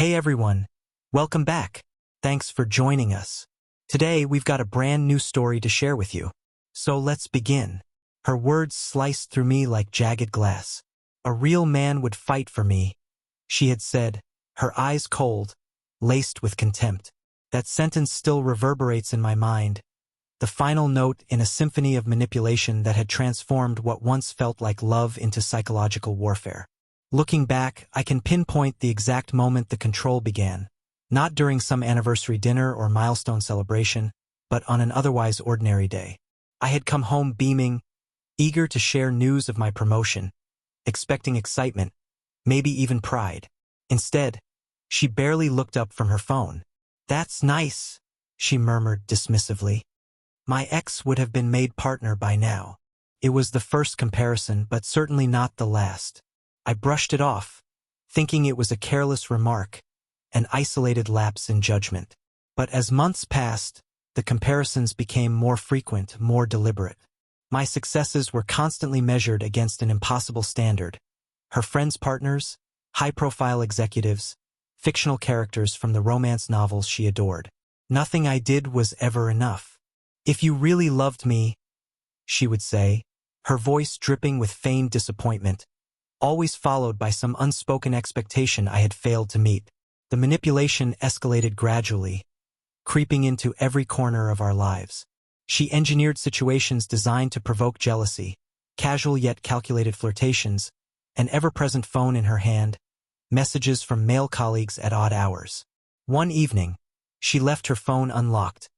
Hey everyone, welcome back. Thanks for joining us. Today we've got a brand new story to share with you. So let's begin. Her words sliced through me like jagged glass. A real man would fight for me, she had said, her eyes cold, laced with contempt. That sentence still reverberates in my mind, the final note in a symphony of manipulation that had transformed what once felt like love into psychological warfare. Looking back, I can pinpoint the exact moment the control began. Not during some anniversary dinner or milestone celebration, but on an otherwise ordinary day. I had come home beaming, eager to share news of my promotion, expecting excitement, maybe even pride. Instead, she barely looked up from her phone. "That's nice," she murmured dismissively. My ex would have been made partner by now. It was the first comparison, but certainly not the last. I brushed it off, thinking it was a careless remark, an isolated lapse in judgment. But as months passed, the comparisons became more frequent, more deliberate. My successes were constantly measured against an impossible standard. Her friends' partners, high-profile executives, fictional characters from the romance novels she adored. Nothing I did was ever enough. "If you really loved me," she would say, her voice dripping with feigned disappointment, always followed by some unspoken expectation I had failed to meet. The manipulation escalated gradually, creeping into every corner of our lives. She engineered situations designed to provoke jealousy, casual yet calculated flirtations, an ever-present phone in her hand, messages from male colleagues at odd hours. One evening, she left her phone unlocked,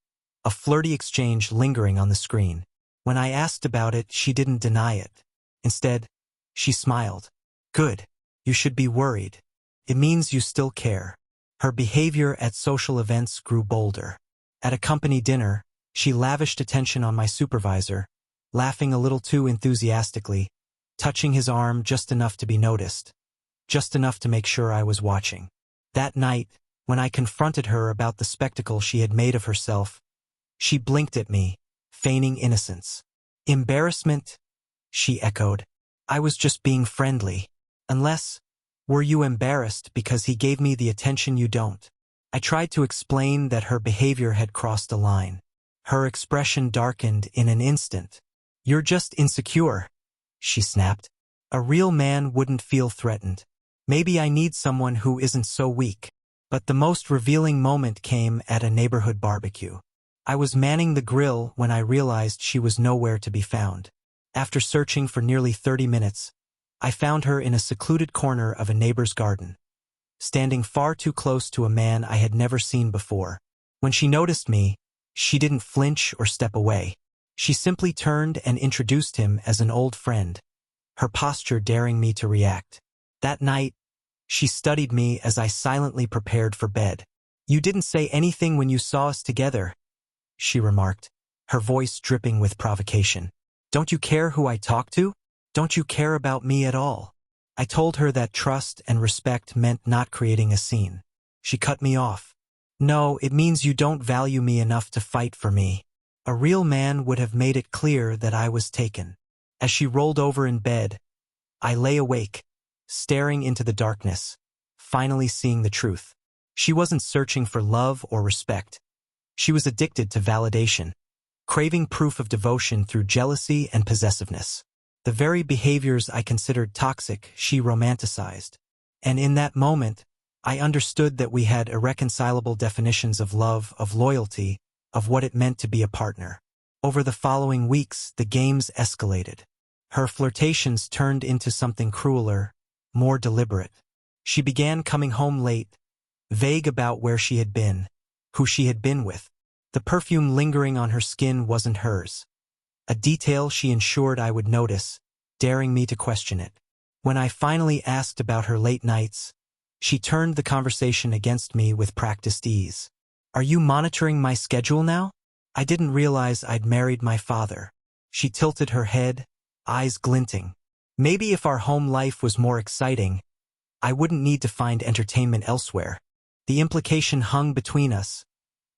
a flirty exchange lingering on the screen. When I asked about it, she didn't deny it. Instead, she smiled. "Good. You should be worried. It means you still care." Her behavior at social events grew bolder. At a company dinner, she lavished attention on my supervisor, laughing a little too enthusiastically, touching his arm just enough to be noticed, just enough to make sure I was watching. That night, when I confronted her about the spectacle she had made of herself, she blinked at me, feigning innocence. "Embarrassment?" she echoed. "I was just being friendly. Unless, were you embarrassed because he gave me the attention you don't?" I tried to explain that her behavior had crossed a line. Her expression darkened in an instant. "You're just insecure," she snapped. "A real man wouldn't feel threatened. Maybe I need someone who isn't so weak." But the most revealing moment came at a neighborhood barbecue. I was manning the grill when I realized she was nowhere to be found. After searching for nearly 30 minutes, I found her in a secluded corner of a neighbor's garden, standing far too close to a man I had never seen before. When she noticed me, she didn't flinch or step away. She simply turned and introduced him as an old friend, her posture daring me to react. That night, she studied me as I silently prepared for bed. "You didn't say anything when you saw us together," she remarked, her voice dripping with provocation. "Don't you care who I talk to? Don't you care about me at all?" I told her that trust and respect meant not creating a scene. She cut me off. "No, it means you don't value me enough to fight for me. A real man would have made it clear that I was taken." As she rolled over in bed, I lay awake, staring into the darkness, finally seeing the truth. She wasn't searching for love or respect. She was addicted to validation, craving proof of devotion through jealousy and possessiveness. The very behaviors I considered toxic, she romanticized. And in that moment, I understood that we had irreconcilable definitions of love, of loyalty, of what it meant to be a partner. Over the following weeks, the games escalated. Her flirtations turned into something crueler, more deliberate. She began coming home late, vague about where she had been, who she had been with. The perfume lingering on her skin wasn't hers, a detail she ensured I would notice, daring me to question it. When I finally asked about her late nights, she turned the conversation against me with practiced ease. "Are you monitoring my schedule now? I didn't realize I'd married my father." She tilted her head, eyes glinting. "Maybe if our home life was more exciting, I wouldn't need to find entertainment elsewhere." The implication hung between us,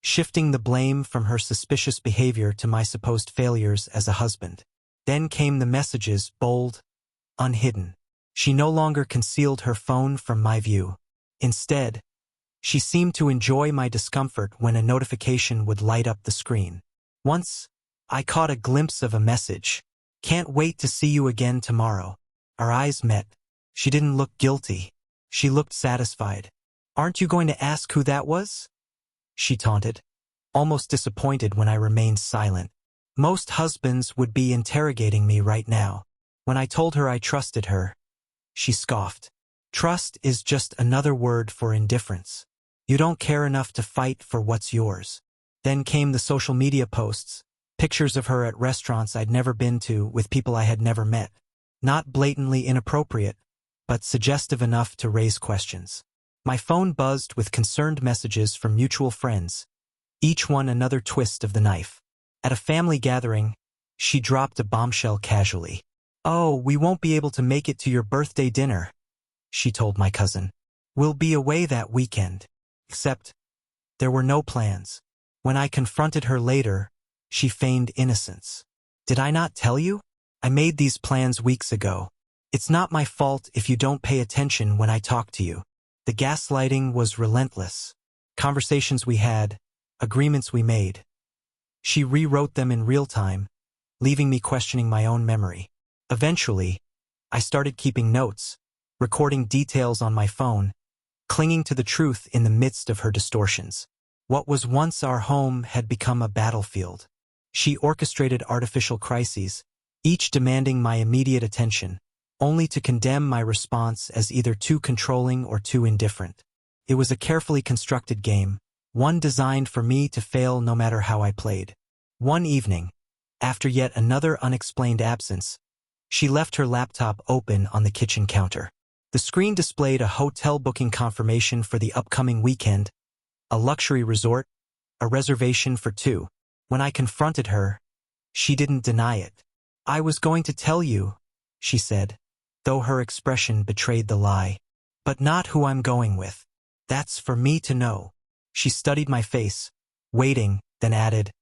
shifting the blame from her suspicious behavior to my supposed failures as a husband. Then came the messages, bold, unhidden. She no longer concealed her phone from my view. Instead, She seemed to enjoy my discomfort when a notification would light up the screen. Once, I caught a glimpse of a message. "Can't wait to see you again tomorrow." Our eyes met. She didn't look guilty. She looked satisfied. "Aren't you going to ask who that was?" she taunted, almost disappointed when I remained silent. Most husbands would be interrogating me right now. When I told her I trusted her, she scoffed. "Trust is just another word for indifference. You don't care enough to fight for what's yours." Then came the social media posts, pictures of her at restaurants I'd never been to with people I had never met. Not blatantly inappropriate, but suggestive enough to raise questions. My phone buzzed with concerned messages from mutual friends, each one another twist of the knife. At a family gathering, she dropped a bombshell casually. "Oh, we won't be able to make it to your birthday dinner," she told my cousin. "We'll be away that weekend." Except, there were no plans. When I confronted her later, she feigned innocence. "Did I not tell you? I made these plans weeks ago. It's not my fault if you don't pay attention when I talk to you." The gaslighting was relentless. Conversations we had, agreements we made. She rewrote them in real time, leaving me questioning my own memory. Eventually, I started keeping notes, recording details on my phone, clinging to the truth in the midst of her distortions. What was once our home had become a battlefield. She orchestrated artificial crises, each demanding my immediate attention, only to condemn my response as either too controlling or too indifferent. It was a carefully constructed game, one designed for me to fail no matter how I played. One evening, after yet another unexplained absence, she left her laptop open on the kitchen counter. The screen displayed a hotel booking confirmation for the upcoming weekend, a luxury resort, a reservation for two. When I confronted her, she didn't deny it. "I was going to tell you," she said, though her expression betrayed the lie. "But not who I'm going with. That's for me to know." She studied my face, waiting, then added,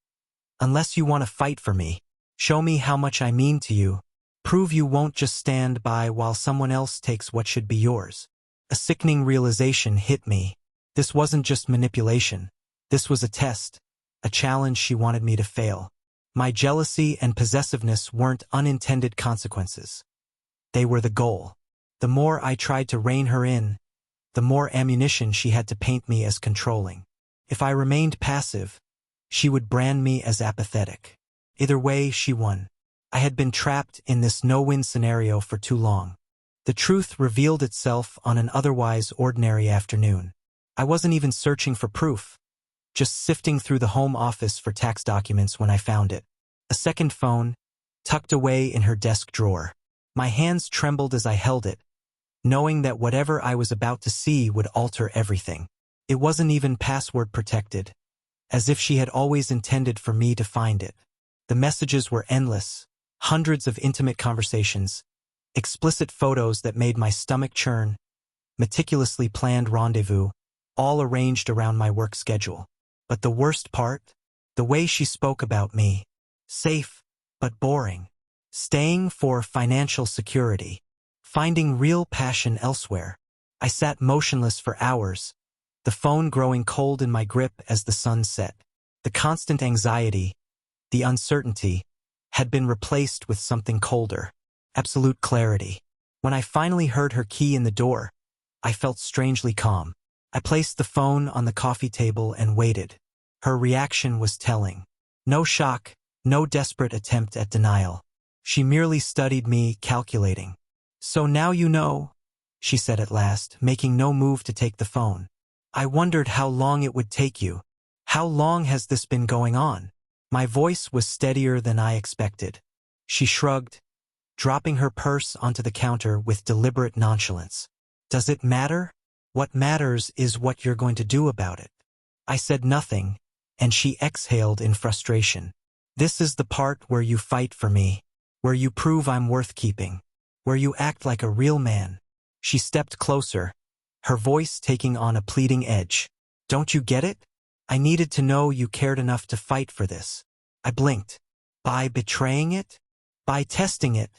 "Unless you want to fight for me, show me how much I mean to you. Prove you won't just stand by while someone else takes what should be yours." A sickening realization hit me. This wasn't just manipulation. This was a test, a challenge she wanted me to fail. My jealousy and possessiveness weren't unintended consequences. They were the goal. The more I tried to rein her in, the more ammunition she had to paint me as controlling. If I remained passive, she would brand me as apathetic. Either way, she won. I had been trapped in this no-win scenario for too long. The truth revealed itself on an otherwise ordinary afternoon. I wasn't even searching for proof, just sifting through the home office for tax documents when I found it. A second phone, tucked away in her desk drawer. My hands trembled as I held it, knowing that whatever I was about to see would alter everything. It wasn't even password protected, as if she had always intended for me to find it. The messages were endless, hundreds of intimate conversations, explicit photos that made my stomach churn, meticulously planned rendezvous, all arranged around my work schedule. But the worst part? The way she spoke about me. Safe, but boring. Staying for financial security. Finding real passion elsewhere. I sat motionless for hours, the phone growing cold in my grip as the sun set. The constant anxiety, the uncertainty, had been replaced with something colder. Absolute clarity. When I finally heard her key in the door, I felt strangely calm. I placed the phone on the coffee table and waited. Her reaction was telling. No shock, no desperate attempt at denial. She merely studied me, calculating. "So now you know," she said at last, making no move to take the phone. "I wondered how long it would take you. How long has this been going on?" My voice was steadier than I expected. She shrugged, dropping her purse onto the counter with deliberate nonchalance. "Does it matter? What matters is what you're going to do about it." I said nothing, and she exhaled in frustration. "This is the part where you fight for me, where you prove I'm worth keeping, where you act like a real man." She stepped closer, her voice taking on a pleading edge. "Don't you get it? I needed to know you cared enough to fight for this." I blinked. "By betraying it? By testing it,"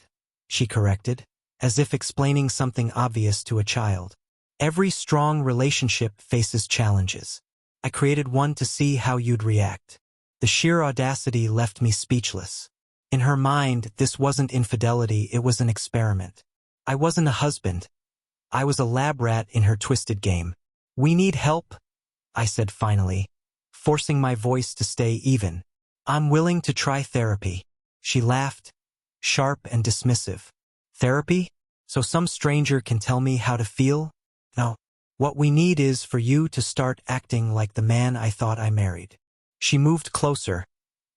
she corrected, as if explaining something obvious to a child. Every strong relationship faces challenges. I created one to see how you'd react. The sheer audacity left me speechless. In her mind, this wasn't infidelity, it was an experiment. I wasn't a husband. I was a lab rat in her twisted game. We need help, I said finally, forcing my voice to stay even. I'm willing to try therapy. She laughed, sharp and dismissive. Therapy? So some stranger can tell me how to feel? No. What we need is for you to start acting like the man I thought I married. She moved closer,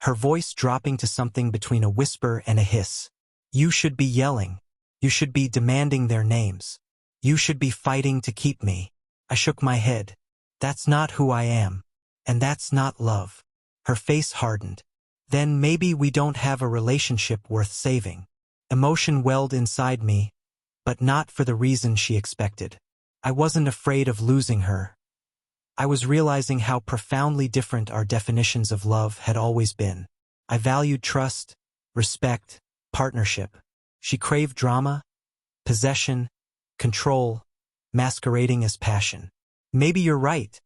her voice dropping to something between a whisper and a hiss. You should be yelling. You should be demanding their names. You should be fighting to keep me. I shook my head. That's not who I am. And that's not love. Her face hardened. Then maybe we don't have a relationship worth saving. Emotion welled inside me, but not for the reason she expected. I wasn't afraid of losing her. I was realizing how profoundly different our definitions of love had always been. I valued trust, respect, partnership. She craved drama, possession, control, masquerading as passion. Maybe you're right,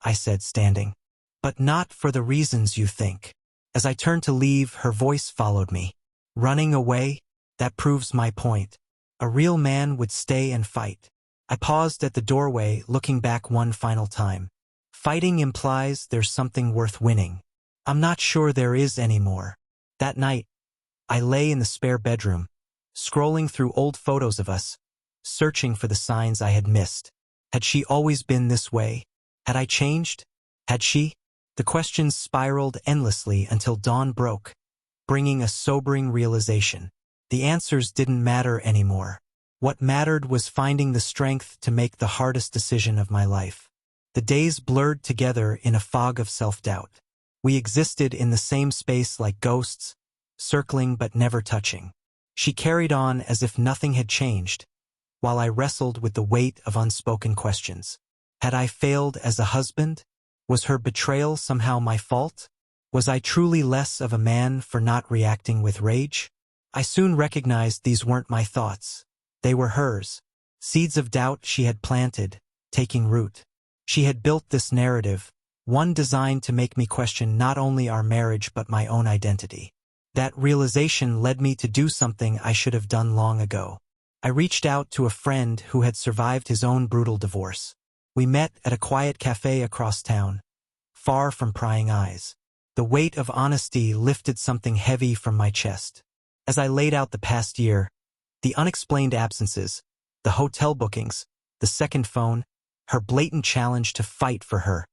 I said, standing. But not for the reasons you think. As I turned to leave, her voice followed me. Running away? That proves my point. A real man would stay and fight. I paused at the doorway, looking back one final time. Fighting implies there's something worth winning. I'm not sure there is anymore. That night, I lay in the spare bedroom, scrolling through old photos of us, searching for the signs I had missed. Had she always been this way? Had I changed? Had she? The questions spiraled endlessly until dawn broke, bringing a sobering realization. The answers didn't matter anymore. What mattered was finding the strength to make the hardest decision of my life. The days blurred together in a fog of self-doubt. We existed in the same space like ghosts, circling but never touching. She carried on as if nothing had changed, while I wrestled with the weight of unspoken questions. Had I failed as a husband? Was her betrayal somehow my fault? Was I truly less of a man for not reacting with rage? I soon recognized these weren't my thoughts. They were hers. Seeds of doubt she had planted, taking root. She had built this narrative, one designed to make me question not only our marriage but my own identity. That realization led me to do something I should have done long ago. I reached out to a friend who had survived his own brutal divorce. We met at a quiet cafe across town, far from prying eyes. The weight of honesty lifted something heavy from my chest. As I laid out the past year, the unexplained absences, the hotel bookings, the second phone, her blatant challenge to fight for her,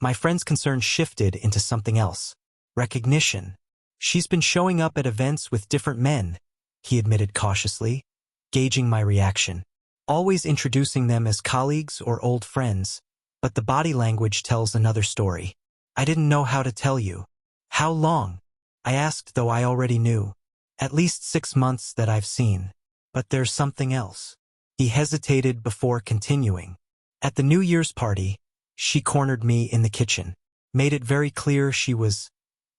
my friend's concern shifted into something else. Recognition. She's been showing up at events with different men, he admitted cautiously, gauging my reaction. Always introducing them as colleagues or old friends, but the body language tells another story. I didn't know how to tell you. How long? I asked, though I already knew. At least 6 months that I've seen. But there's something else. He hesitated before continuing. At the New Year's party, she cornered me in the kitchen, made it very clear she was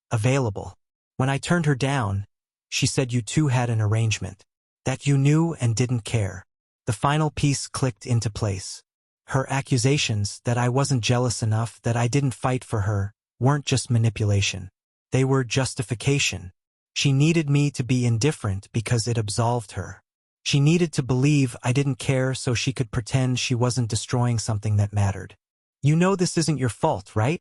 available. When I turned her down, she said you two had an arrangement, that you knew and didn't care. The final piece clicked into place. Her accusations that I wasn't jealous enough, that I didn't fight for her, weren't just manipulation. They were justification. She needed me to be indifferent because it absolved her. She needed to believe I didn't care so she could pretend she wasn't destroying something that mattered. You know this isn't your fault, right?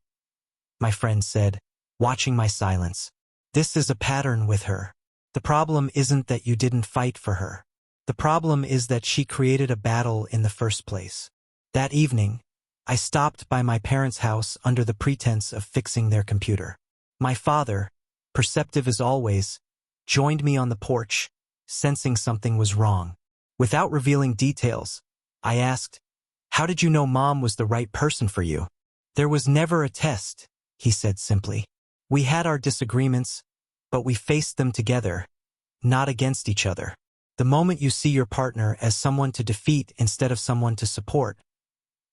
My friend said, watching my silence. This is a pattern with her. The problem isn't that you didn't fight for her. The problem is that she created a battle in the first place. That evening, I stopped by my parents' house under the pretense of fixing their computer. My father, perceptive as always, joined me on the porch, sensing something was wrong. Without revealing details, I asked, "How did you know Mom was the right person for you?" "There was never a test," he said simply. "We had our disagreements, but we faced them together, not against each other. The moment you see your partner as someone to defeat instead of someone to support,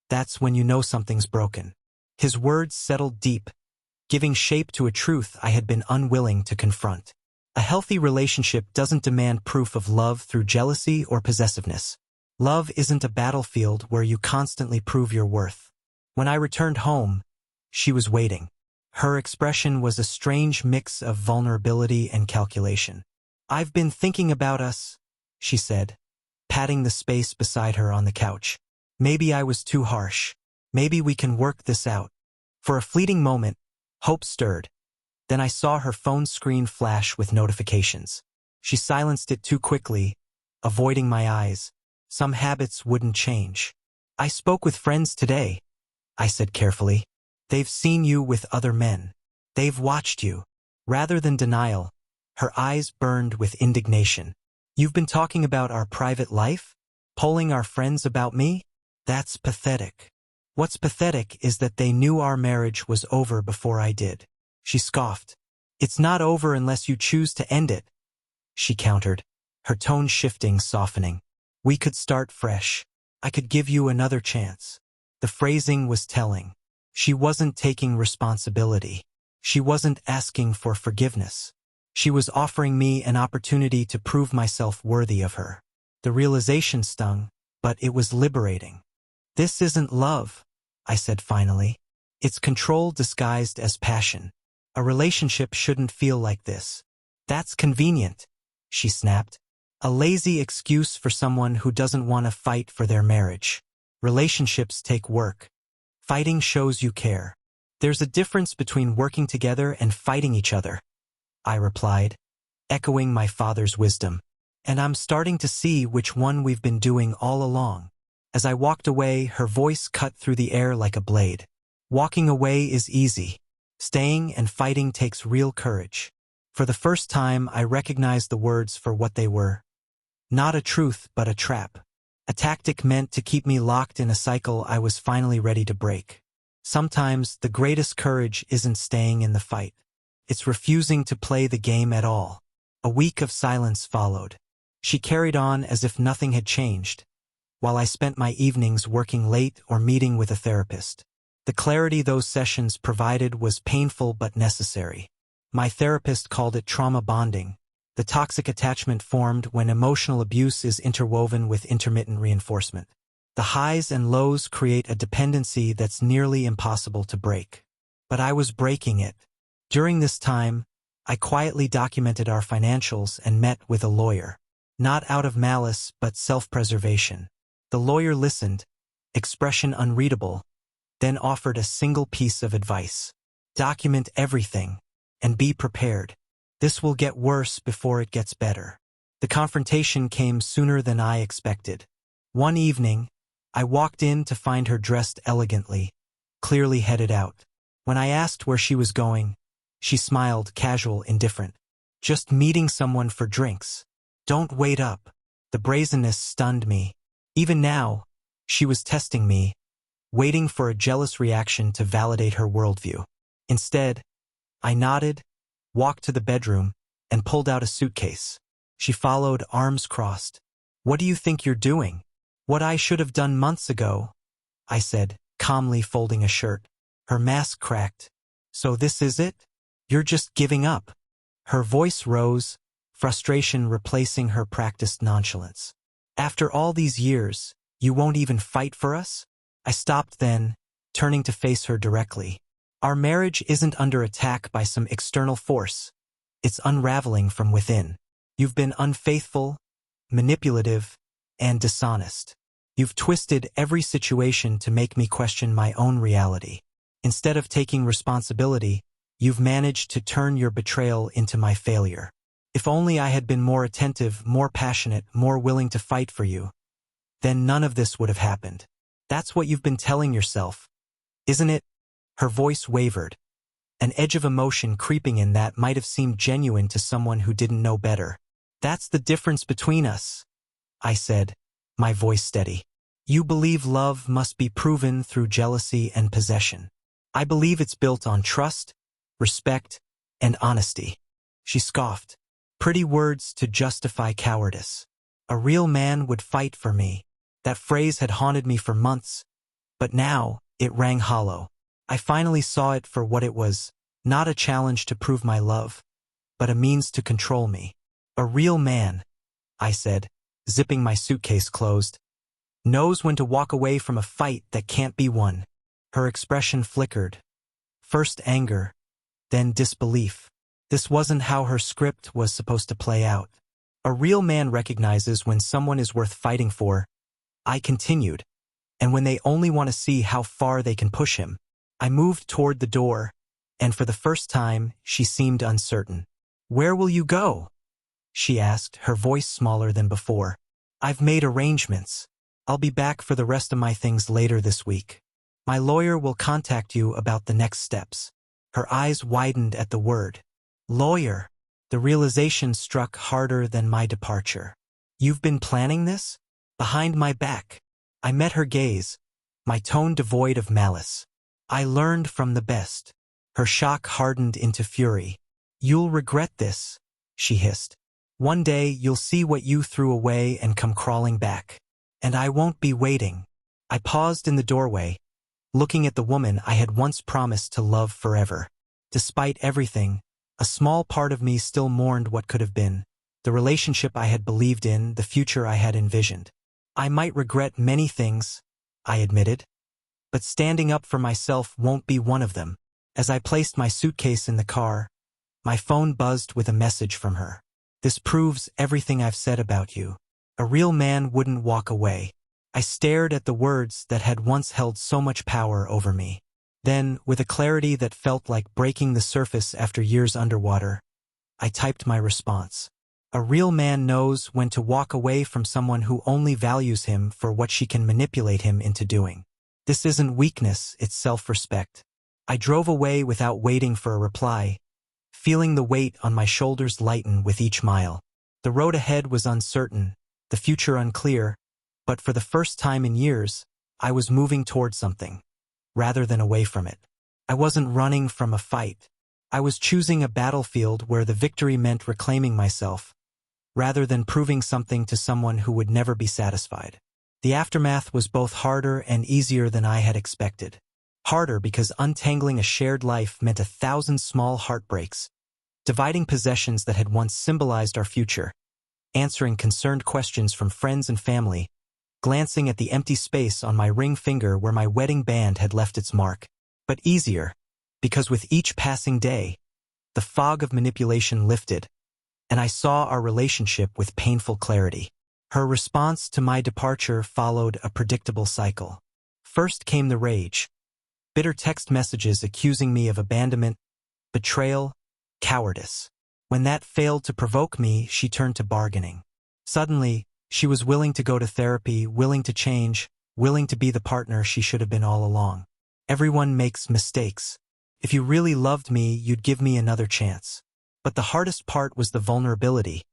that's when you know something's broken." His words settled deep, giving shape to a truth I had been unwilling to confront. A healthy relationship doesn't demand proof of love through jealousy or possessiveness. Love isn't a battlefield where you constantly prove your worth. When I returned home, she was waiting. Her expression was a strange mix of vulnerability and calculation. "I've been thinking about us," she said, patting the space beside her on the couch. "Maybe I was too harsh. Maybe we can work this out." For a fleeting moment, hope stirred. Then I saw her phone screen flash with notifications. She silenced it too quickly, avoiding my eyes. Some habits wouldn't change. "I spoke with friends today," I said carefully. "They've seen you with other men. They've watched you." Rather than denial, her eyes burned with indignation. "You've been talking about our private life? Polling our friends about me? That's pathetic." "What's pathetic is that they knew our marriage was over before I did." She scoffed. "It's not over unless you choose to end it," she countered, her tone shifting, softening. "We could start fresh. I could give you another chance." The phrasing was telling. She wasn't taking responsibility. She wasn't asking for forgiveness. She was offering me an opportunity to prove myself worthy of her. The realization stung, but it was liberating. "This isn't love," I said finally. "It's control disguised as passion. A relationship shouldn't feel like this." "That's convenient," she snapped. "A lazy excuse for someone who doesn't want to fight for their marriage. Relationships take work. Fighting shows you care." "There's a difference between working together and fighting each other," I replied, echoing my father's wisdom. "And I'm starting to see which one we've been doing all along." As I walked away, her voice cut through the air like a blade. "Walking away is easy. Staying and fighting takes real courage." For the first time, I recognized the words for what they were. Not a truth, but a trap. A tactic meant to keep me locked in a cycle I was finally ready to break. Sometimes the greatest courage isn't staying in the fight. It's refusing to play the game at all. A week of silence followed. She carried on as if nothing had changed, while I spent my evenings working late or meeting with a therapist. The clarity those sessions provided was painful but necessary. My therapist called it trauma bonding, the toxic attachment formed when emotional abuse is interwoven with intermittent reinforcement. The highs and lows create a dependency that's nearly impossible to break. But I was breaking it. During this time, I quietly documented our financials and met with a lawyer. Not out of malice, but self-preservation. The lawyer listened, expression unreadable, then offered a single piece of advice. "Document everything, and be prepared. This will get worse before it gets better." The confrontation came sooner than I expected. One evening, I walked in to find her dressed elegantly, clearly headed out. When I asked where she was going, she smiled, casual, indifferent. "Just meeting someone for drinks. Don't wait up." The brazenness stunned me. Even now, she was testing me, waiting for a jealous reaction to validate her worldview. Instead, I nodded, walked to the bedroom, and pulled out a suitcase. She followed, arms crossed. "What do you think you're doing?" "What I should have done months ago," I said, calmly folding a shirt. Her mask cracked. "So this is it? You're just giving up?" Her voice rose, frustration replacing her practiced nonchalance. "After all these years, you won't even fight for us?" I stopped then, turning to face her directly. "Our marriage isn't under attack by some external force. It's unraveling from within. You've been unfaithful, manipulative, and dishonest. You've twisted every situation to make me question my own reality. Instead of taking responsibility, you've managed to turn your betrayal into my failure. If only I had been more attentive, more passionate, more willing to fight for you, then none of this would have happened. That's what you've been telling yourself, isn't it?" Her voice wavered, an edge of emotion creeping in that might have seemed genuine to someone who didn't know better. "That's the difference between us," I said, my voice steady. "You believe love must be proven through jealousy and possession. I believe it's built on trust, respect, and honesty." She scoffed. "Pretty words to justify cowardice. A real man would fight for me." That phrase had haunted me for months, but now it rang hollow. I finally saw it for what it was, not a challenge to prove my love, but a means to control me. "A real man," I said, zipping my suitcase closed. knows when to walk away from a fight that can't be won. Her expression flickered. First anger, then disbelief. This wasn't how her script was supposed to play out. A real man recognizes when someone is worth fighting for, I continued, and when they only want to see how far they can push him. I moved toward the door, and for the first time, she seemed uncertain. Where will you go? She asked, her voice smaller than before. I've made arrangements. I'll be back for the rest of my things later this week. My lawyer will contact you about the next steps. Her eyes widened at the word. Lawyer. The realization struck harder than my departure. You've been planning this? Behind my back. I met her gaze, my tone devoid of malice. I learned from the best. Her shock hardened into fury. You'll regret this, she hissed. One day you'll see what you threw away and come crawling back. And I won't be waiting. I paused in the doorway, looking at the woman I had once promised to love forever. Despite everything, a small part of me still mourned what could have been, the relationship I had believed in, the future I had envisioned. I might regret many things, I admitted, but standing up for myself won't be one of them. As I placed my suitcase in the car, my phone buzzed with a message from her. This proves everything I've said about you. A real man wouldn't walk away. I stared at the words that had once held so much power over me. Then, with a clarity that felt like breaking the surface after years underwater, I typed my response. A real man knows when to walk away from someone who only values him for what she can manipulate him into doing. This isn't weakness, it's self-respect. I drove away without waiting for a reply, feeling the weight on my shoulders lighten with each mile. The road ahead was uncertain, the future unclear, but for the first time in years, I was moving toward something, rather than away from it. I wasn't running from a fight. I was choosing a battlefield where the victory meant reclaiming myself, rather than proving something to someone who would never be satisfied. The aftermath was both harder and easier than I had expected. Harder because untangling a shared life meant 1,000 small heartbreaks, dividing possessions that had once symbolized our future, answering concerned questions from friends and family, glancing at the empty space on my ring finger where my wedding band had left its mark. But easier, because with each passing day, the fog of manipulation lifted, and I saw our relationship with painful clarity. Her response to my departure followed a predictable cycle. First came the rage. Bitter text messages accusing me of abandonment, betrayal, cowardice. When that failed to provoke me, she turned to bargaining. Suddenly, she was willing to go to therapy, willing to change, willing to be the partner she should have been all along. Everyone makes mistakes. If you really loved me, you'd give me another chance. But the hardest part was the vulnerability.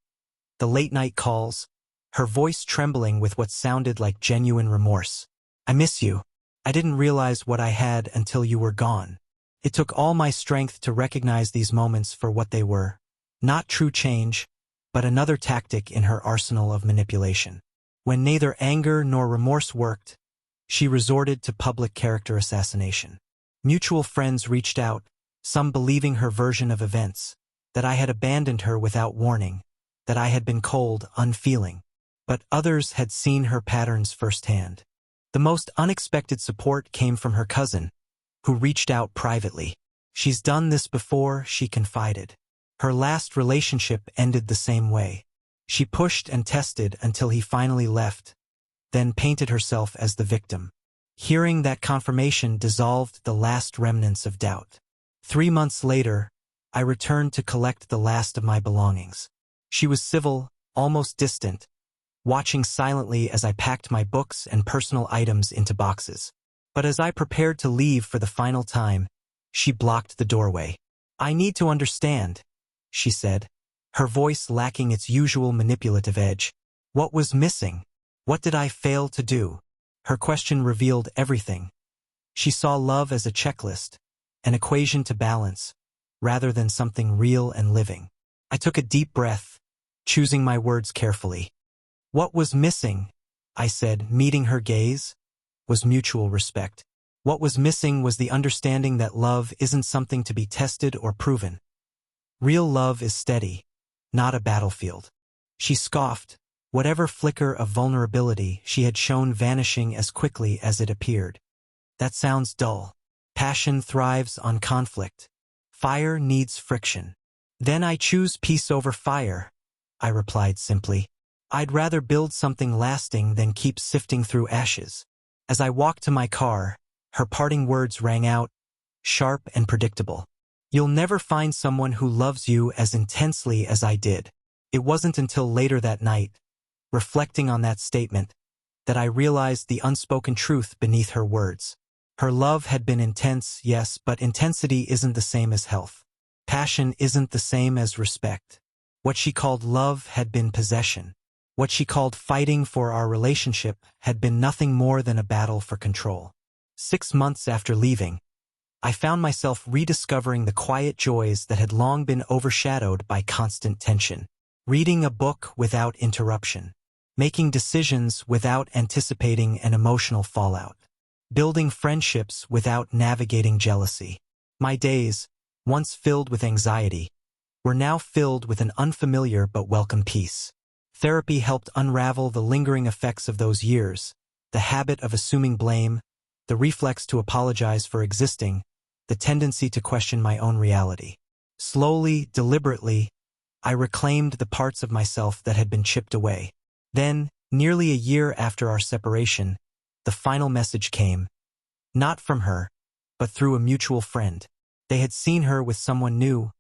The late-night calls, her voice trembling with what sounded like genuine remorse. I miss you. I didn't realize what I had until you were gone. It took all my strength to recognize these moments for what they were. Not true change, but another tactic in her arsenal of manipulation. When neither anger nor remorse worked, she resorted to public character assassination. Mutual friends reached out, some believing her version of events, that I had abandoned her without warning, that I had been cold, unfeeling. But others had seen her patterns firsthand. The most unexpected support came from her cousin, who reached out privately. She's done this before, she confided. Her last relationship ended the same way. She pushed and tested until he finally left, then painted herself as the victim. Hearing that confirmation dissolved the last remnants of doubt. 3 months later, I returned to collect the last of my belongings. She was civil, almost distant, watching silently as I packed my books and personal items into boxes. But as I prepared to leave for the final time, she blocked the doorway. I need to understand, she said, her voice lacking its usual manipulative edge. What was missing? What did I fail to do? Her question revealed everything. She saw love as a checklist, an equation to balance, rather than something real and living. I took a deep breath, choosing my words carefully. What was missing, I said, meeting her gaze, was mutual respect. What was missing was the understanding that love isn't something to be tested or proven. Real love is steady, not a battlefield. She scoffed, whatever flicker of vulnerability she had shown vanishing as quickly as it appeared. That sounds dull. Passion thrives on conflict. Fire needs friction. Then I choose peace over fire, I replied simply. I'd rather build something lasting than keep sifting through ashes. As I walked to my car, her parting words rang out, sharp and predictable. You'll never find someone who loves you as intensely as I did. It wasn't until later that night, reflecting on that statement, that I realized the unspoken truth beneath her words. Her love had been intense, yes, but intensity isn't the same as health. Passion isn't the same as respect. What she called love had been possession. What she called fighting for our relationship had been nothing more than a battle for control. 6 months after leaving, I found myself rediscovering the quiet joys that had long been overshadowed by constant tension. Reading a book without interruption. Making decisions without anticipating an emotional fallout. Building friendships without navigating jealousy. My days, once filled with anxiety, were now filled with an unfamiliar but welcome peace. Therapy helped unravel the lingering effects of those years, the habit of assuming blame, the reflex to apologize for existing, the tendency to question my own reality. Slowly, deliberately, I reclaimed the parts of myself that had been chipped away. Then, nearly a year after our separation, the final message came. Not from her, but through a mutual friend. They had seen her with someone new,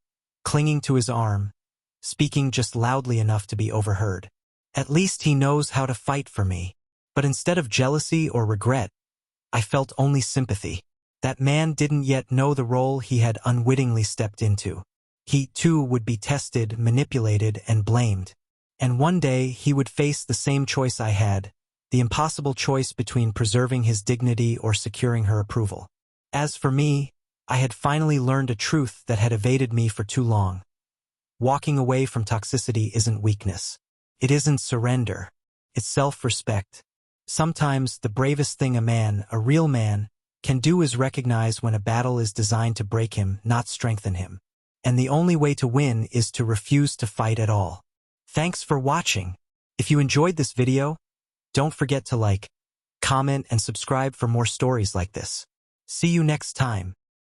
clinging to his arm, speaking just loudly enough to be overheard. At least he knows how to fight for me. But instead of jealousy or regret, I felt only sympathy. That man didn't yet know the role he had unwittingly stepped into. He, too, would be tested, manipulated, and blamed. And one day he would face the same choice I had, the impossible choice between preserving his dignity or securing her approval. As for me, I had finally learned a truth that had evaded me for too long. Walking away from toxicity isn't weakness. It isn't surrender. It's self-respect. Sometimes the bravest thing a real man, can do is recognize when a battle is designed to break him, not strengthen him. And the only way to win is to refuse to fight at all. Thanks for watching. If you enjoyed this video, don't forget to like, comment, and subscribe for more stories like this. See you next time.